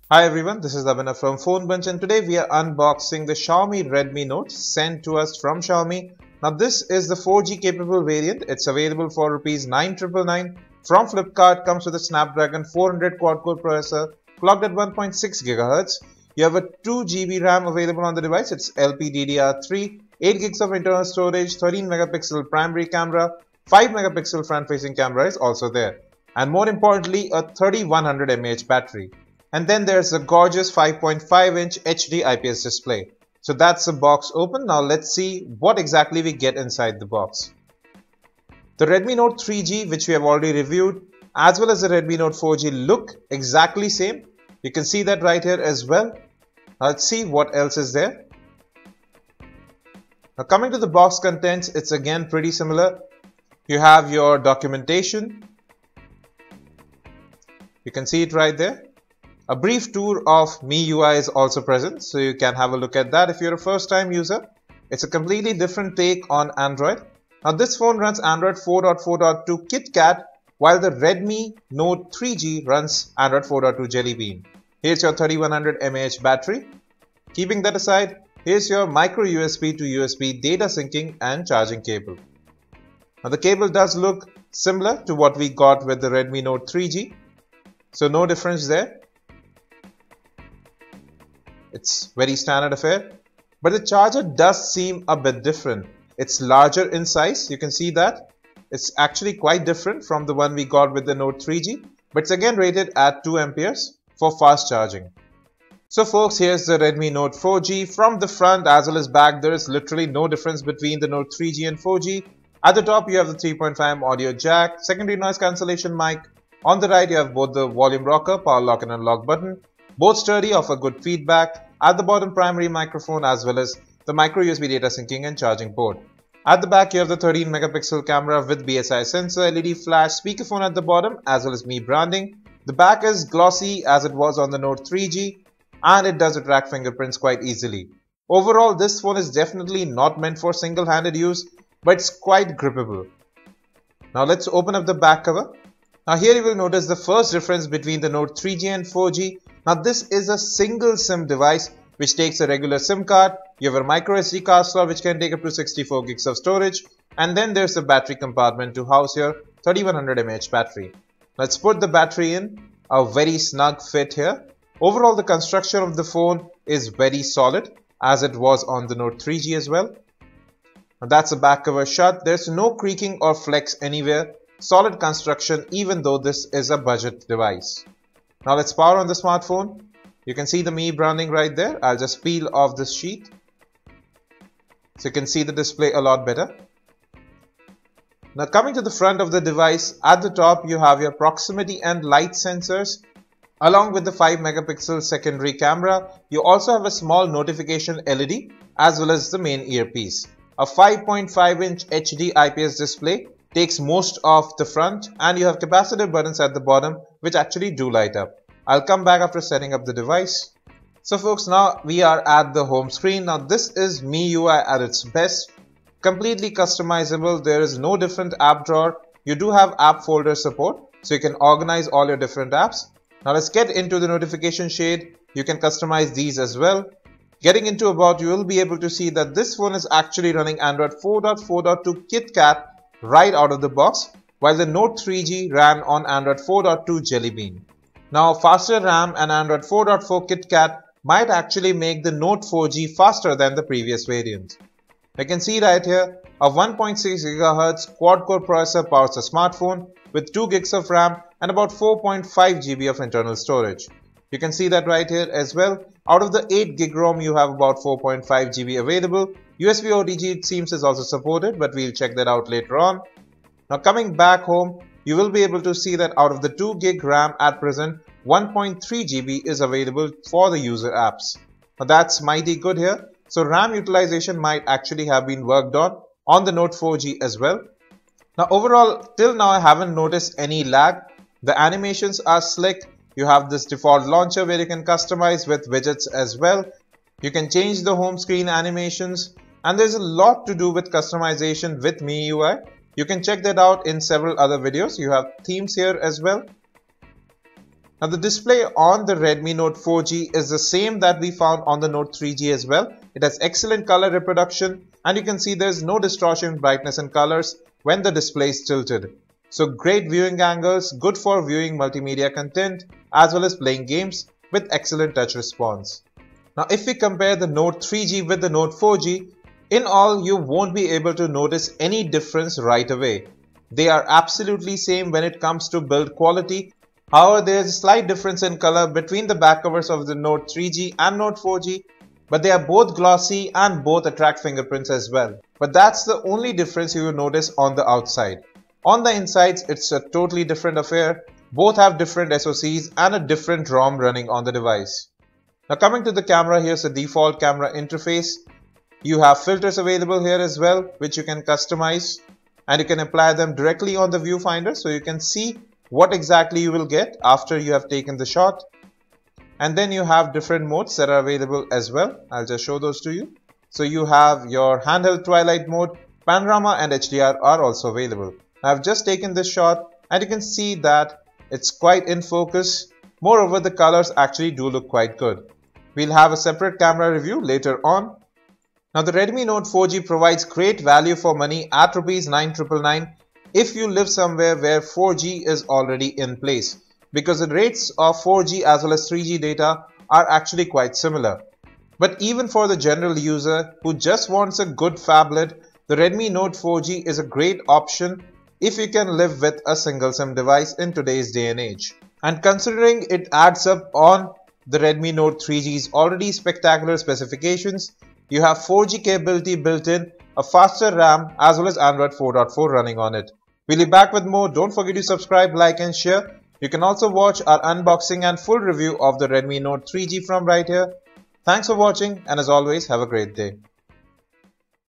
Hi everyone, this is Abhinav from Phone Bunch and today we are unboxing the Xiaomi Redmi Note sent to us from Xiaomi. Now this is the 4G capable variant. It's available for Rs 9,999 from Flipkart. Comes with a Snapdragon 400 quad-core processor clocked at 1.6 GHz. You have a 2 GB RAM available on the device. It's LPDDR3, 8 gigs of internal storage, 13 megapixel primary camera, 5 megapixel front-facing camera is also there. And more importantly, a 3100 mAh battery. And then there's a gorgeous 5.5-inch HD IPS display. So that's the box open. Now let's see what exactly we get inside the box. The Redmi Note 3G, which we have already reviewed, as well as the Redmi Note 4G look exactly same. You can see that right here as well. Now let's see what else is there. Now coming to the box contents, it's again pretty similar. You have your documentation. You can see it right there. A brief tour of MIUI is also present, so you can have a look at that if you're a first-time user. It's a completely different take on Android. Now this phone runs Android 4.4.2 KitKat, while the Redmi Note 3G runs Android 4.2 Jelly Bean. Here's your 3100 mAh battery. Keeping that aside, here's your micro USB to USB data syncing and charging cable. Now the cable does look similar to what we got with the Redmi Note 3G, so no difference there. It's very standard affair, but the charger does seem a bit different. It's larger in size, you can see that. It's actually quite different from the one we got with the Note 3G, but it's again rated at 2 amperes for fast charging. So folks, here's the Redmi Note 4G. From the front as well as back, there is literally no difference between the Note 3G and 4G. At the top, you have the 3.5mm audio jack, secondary noise cancellation mic. On the right, you have both the volume rocker, power lock and unlock button. Both sturdy, offer good feedback. At the bottom, primary microphone as well as the micro USB data syncing and charging port. At the back, you have the 13 megapixel camera with BSI sensor, LED flash, speakerphone at the bottom as well as Mi branding. The back is glossy as it was on the Note 3G and it does attract fingerprints quite easily. Overall, this phone is definitely not meant for single-handed use, but it's quite grippable. Now let's open up the back cover. Now here you will notice the first difference between the Note 3G and 4G. Now this is a single SIM device which takes a regular SIM card. You have a micro SD card slot which can take up to 64 gigs of storage, and then there's a battery compartment to house your 3100 mAh battery. Let's put the battery in. A very snug fit here. Overall, the construction of the phone is very solid as it was on the Note 3G as well. Now that's the back cover shut. There's no creaking or flex anywhere. Solid construction even though this is a budget device. Now let's power on the smartphone. You can see the Mi branding right there. I'll just peel off this sheet so you can see the display a lot better. Now coming to the front of the device, at the top you have your proximity and light sensors along with the 5 megapixel secondary camera. You also have a small notification LED as well as the main earpiece. A 5.5-inch HD IPS display takes most of the front, and you have capacitive buttons at the bottom which actually do light up. I'll come back after setting up the device. So folks, now we are at the home screen. Now this is MIUI at its best. Completely customizable. There is no different app drawer. You do have app folder support, so you can organize all your different apps. Now let's get into the notification shade. You can customize these as well. Getting into about, you will be able to see that this phone is actually running Android 4.4.2 KitKat right out of the box, while the Note 3G ran on Android 4.2 Jelly Bean. Now faster RAM and Android 4.4 KitKat might actually make the Note 4G faster than the previous variant. You can see right here, a 1.6 GHz quad-core processor powers the smartphone with 2 gigs of RAM and about 4.5 GB of internal storage. You can see that right here as well. Out of the 8 gig ROM, you have about 4.5 GB available. USB OTG it seems is also supported, but we'll check that out later on. Now coming back home, you will be able to see that out of the 2 gig RAM at present, 1.3 GB is available for the user apps. Now that's mighty good here. So RAM utilization might actually have been worked on the Note 4G as well. Now overall, till now I haven't noticed any lag. The animations are slick. You have this default launcher where you can customize with widgets as well. You can change the home screen animations, and there's a lot to do with customization with MIUI. You can check that out in several other videos. You have themes here as well. Now the display on the Redmi Note 4G is the same that we found on the Note 3G as well. It has excellent color reproduction and you can see there's no distortion in brightness and colors when the display is tilted. So great viewing angles, good for viewing multimedia content as well as playing games with excellent touch response. Now if we compare the Note 3G with the Note 4G, in all you won't be able to notice any difference right away. They are absolutely same when it comes to build quality. However, there is a slight difference in color between the back covers of the Note 3G and Note 4G, but they are both glossy and both attract fingerprints as well. But that's the only difference you will notice on the outside. On the insides, it's a totally different affair. Both have different SoCs and a different ROM running on the device. Now coming to the camera, here's the default camera interface. You have filters available here as well, which you can customize and you can apply them directly on the viewfinder so you can see what exactly you will get after you have taken the shot. And then you have different modes that are available as well. I'll just show those to you. So you have your handheld twilight mode, panorama and HDR are also available. I've just taken this shot and you can see that it's quite in focus. Moreover, the colors actually do look quite good. We'll have a separate camera review later on. Now the Redmi Note 4G provides great value for money at ₹9,999 if you live somewhere where 4G is already in place, because the rates of 4G as well as 3G data are actually quite similar. But even for the general user who just wants a good phablet, the Redmi Note 4G is a great option if you can live with a single SIM device in today's day and age. And considering it adds up on the Redmi Note 3G's already spectacular specifications, you have 4G capability built in, a faster RAM as well as Android 4.4 running on it. We'll be back with more. Don't forget to subscribe, like and share. You can also watch our unboxing and full review of the Redmi Note 3G from right here. Thanks for watching and as always have a great day.